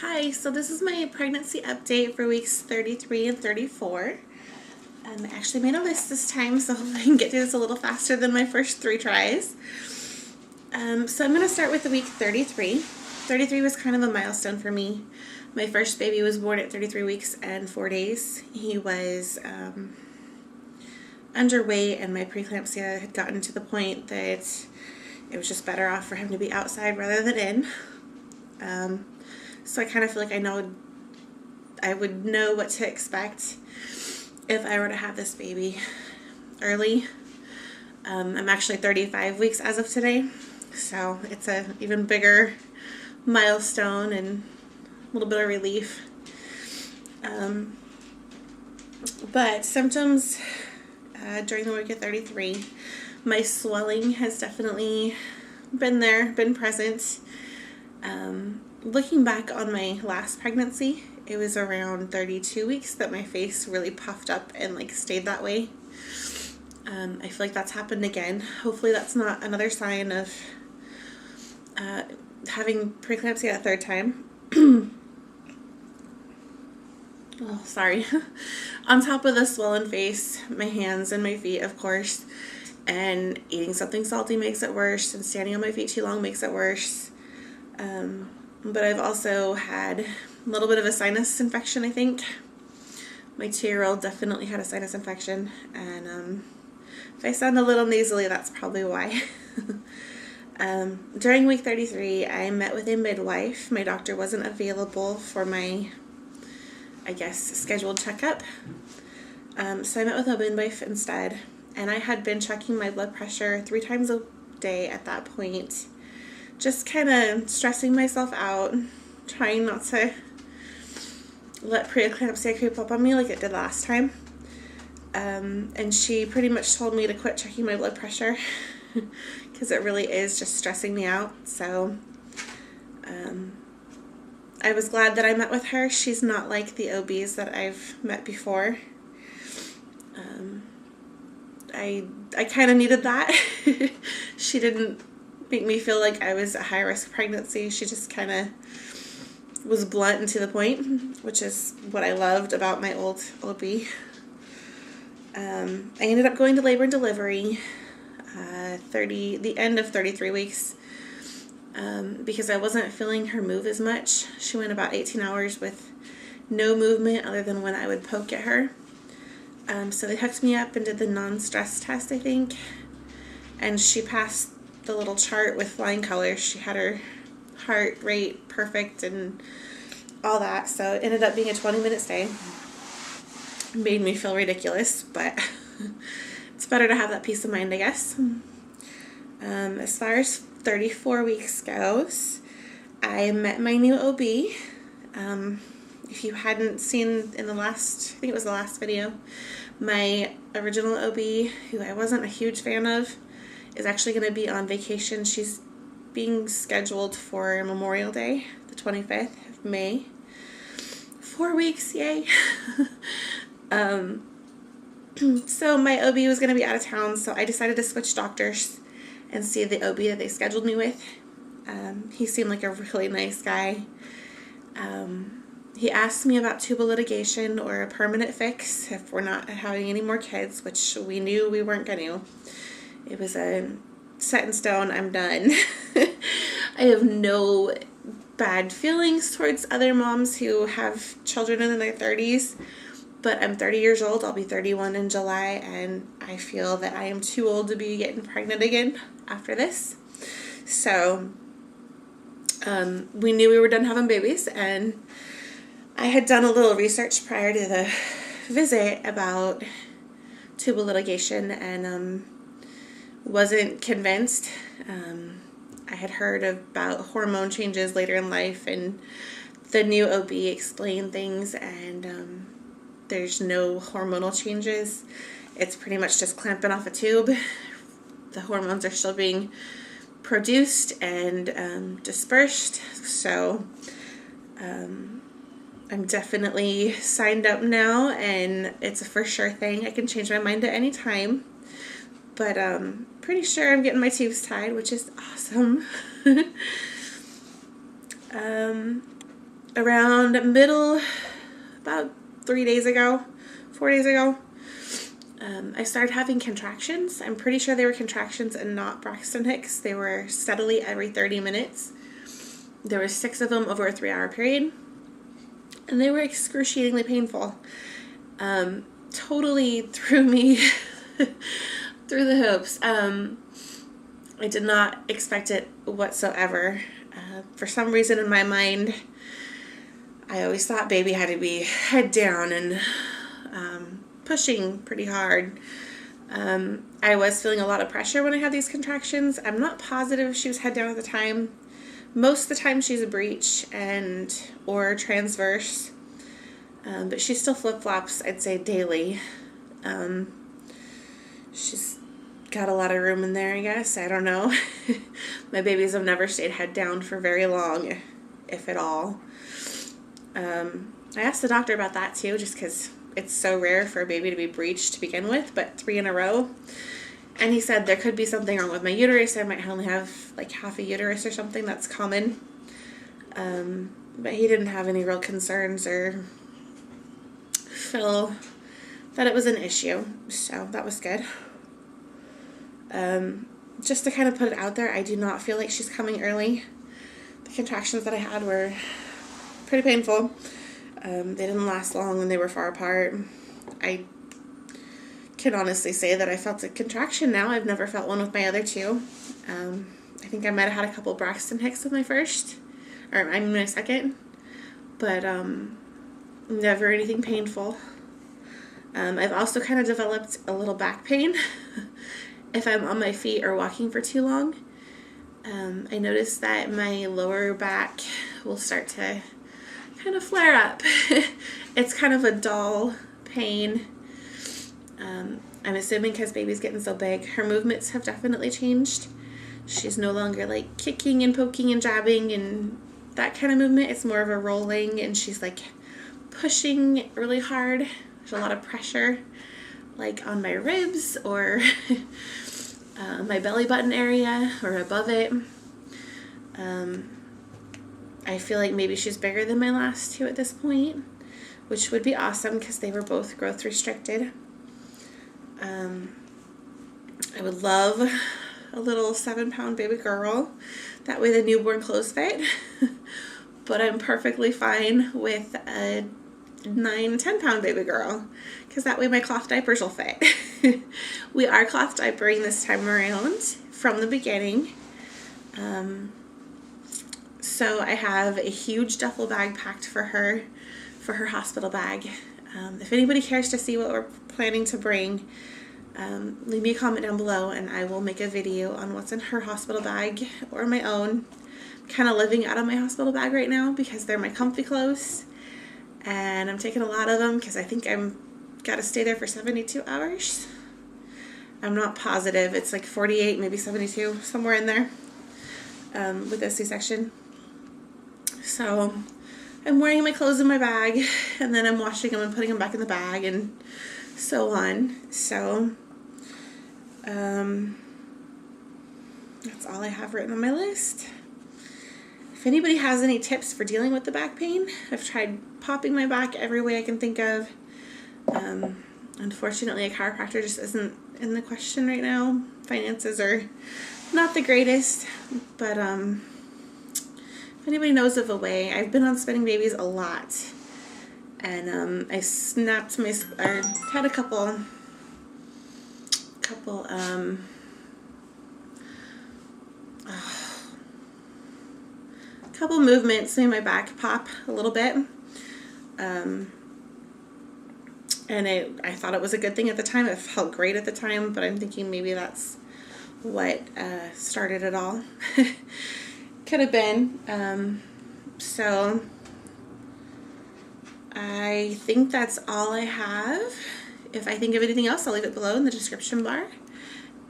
Hi, so this is my pregnancy update for weeks 33 and 34. I actually made a list this time, so I can get through this a little faster than my first 3 tries. So I'm going to start with the week 33. 33 was kind of a milestone for me. My first baby was born at 33 weeks and 4 days. He was underweight, and my preeclampsia had gotten to the point that it was just better off for him to be outside rather than in. So I kind of feel like I would know what to expect if I were to have this baby early. I'm actually 35 weeks as of today, so it's an even bigger milestone and a little bit of relief. But symptoms during the week of 33, my swelling has definitely been there, been present. Looking back on my last pregnancy, it was around 32 weeks that my face really puffed up and stayed that way. I feel like that's happened again. Hopefully that's not another sign of having preeclampsia a third time. Oh, sorry. On top of the swollen face, my hands and my feet, of course, and eating something salty makes it worse, and standing on my feet too long makes it worse. But I've also had a little bit of a sinus infection, I think. My 2-year-old definitely had a sinus infection, and if I sound a little nasally, that's probably why. During week 33, I met with a midwife. My doctor wasn't available for my, scheduled checkup. So I met with a midwife instead, and I had been checking my blood pressure 3 times a day at that point. Just kind of stressing myself out, trying not to let preeclampsia creep up on me like it did last time. And she pretty much told me to quit checking my blood pressure because it really is just stressing me out. So I was glad that I met with her. She's not like the OBs that I've met before. I kind of needed that. She didn't make me feel like I was a high-risk pregnancy. She just kind of was blunt and to the point, which is what I loved about my old OB. I ended up going to labor and delivery the end of 33 weeks because I wasn't feeling her move as much. She went about 18 hours with no movement other than when I would poke at her. So they hooked me up and did the non-stress test, I think, and she passed the little chart with flying colors. She had her heart rate perfect and all that, so it ended up being a 20-minute stay. It made me feel ridiculous, but it's better to have that peace of mind, I guess. As far as 34 weeks goes, I met my new OB. If you hadn't seen in the last, I think it was the last video, my original OB, who I wasn't a huge fan of, is actually going to be on vacation. She's being scheduled for Memorial Day, the 25th of May. 4 weeks, yay. So my OB was going to be out of town, so I decided to switch doctors and see the OB that they scheduled me with. He seemed like a really nice guy. He asked me about tubal litigation or a permanent fix if we're not having any more kids, which we knew we weren't going to. It was a set in stone, I'm done. I have no bad feelings towards other moms who have children in their 30s, but I'm 30 years old. I'll be 31 in July, and I feel that I am too old to be getting pregnant again after this. So we knew we were done having babies, and I had done a little research prior to the visit about tubal litigation, and wasn't convinced. I had heard about hormone changes later in life, and the new OB explained things, and there's no hormonal changes. It's pretty much just clamping off a tube. The hormones are still being produced and dispersed, so I'm definitely signed up now, and it's a for sure thing. I can change my mind at any time. But pretty sure I'm getting my tubes tied, which is awesome. around about 4 days ago, I started having contractions. I'm pretty sure they were contractions and not Braxton Hicks. They were steadily every 30 minutes. There were 6 of them over a 3-hour period, and they were excruciatingly painful. Totally threw me through the hoops. I did not expect it whatsoever. For some reason in my mind, I always thought baby had to be head down and pushing pretty hard. I was feeling a lot of pressure when I had these contractions. I'm not positive if she was head down at the time. Most of the time she's a breech or transverse, but she still flip-flops, I'd say, daily. She's got a lot of room in there, I guess. I don't know. My babies have never stayed head down for very long, if at all. I asked the doctor about that too, just because it's so rare for a baby to be breeched to begin with, but 3 in a row. And he said there could be something wrong with my uterus. I might only have like half a uterus or something. That's common. But he didn't have any real concerns or feel that it was an issue. So that was good. Just to kind of put it out there, I do not feel like she's coming early. The contractions that I had were pretty painful. They didn't last long and they were far apart. I can honestly say that I felt a contraction now. I've never felt one with my other 2. I think I might have had a couple Braxton Hicks with my first, or I mean my second, but never anything painful. I've also kind of developed a little back pain if I'm on my feet or walking for too long. I noticed that my lower back will start to kind of flare up. It's kind of a dull pain. I'm assuming because baby's getting so big, her movements have definitely changed. She's no longer like kicking and poking and jabbing and that kind of movement. It's more of a rolling, and she's like pushing really hard. There's a lot of pressure like on my ribs or my belly button area or above it. I feel like maybe she's bigger than my last 2 at this point, which would be awesome because they were both growth restricted. I would love a little 7-pound baby girl. That way the newborn clothes fit. But I'm perfectly fine with a 9-10-pound baby girl because that way my cloth diapers will fit. We are cloth diapering this time around from the beginning. So I have a huge duffel bag packed for her hospital bag. If anybody cares to see what we're planning to bring, leave me a comment down below and I will make a video on what's in her hospital bag or my own. I'm kind of living out of my hospital bag right now because they're my comfy clothes, and I'm taking a lot of them because I think I'm got to stay there for 72 hours. I'm not positive. It's like 48, maybe 72, somewhere in there with a C-section. So I'm wearing my clothes in my bag, and then I'm washing them and putting them back in the bag and so on. So that's all I have written on my list. If anybody has any tips for dealing with the back pain, I've tried popping my back every way I can think of. Unfortunately, a chiropractor just isn't in the question right now. Finances are not the greatest, but if anybody knows of a way, I've been on Spinning Babies a lot, and I snapped my, or had a couple movements made my back pop a little bit, and I thought it was a good thing at the time. It felt great at the time, but I'm thinking maybe that's what started it all. Could have been. So I think that's all I have. If I think of anything else, I'll leave it below in the description bar.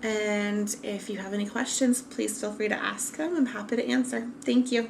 And if you have any questions, please feel free to ask them. I'm happy to answer. Thank you.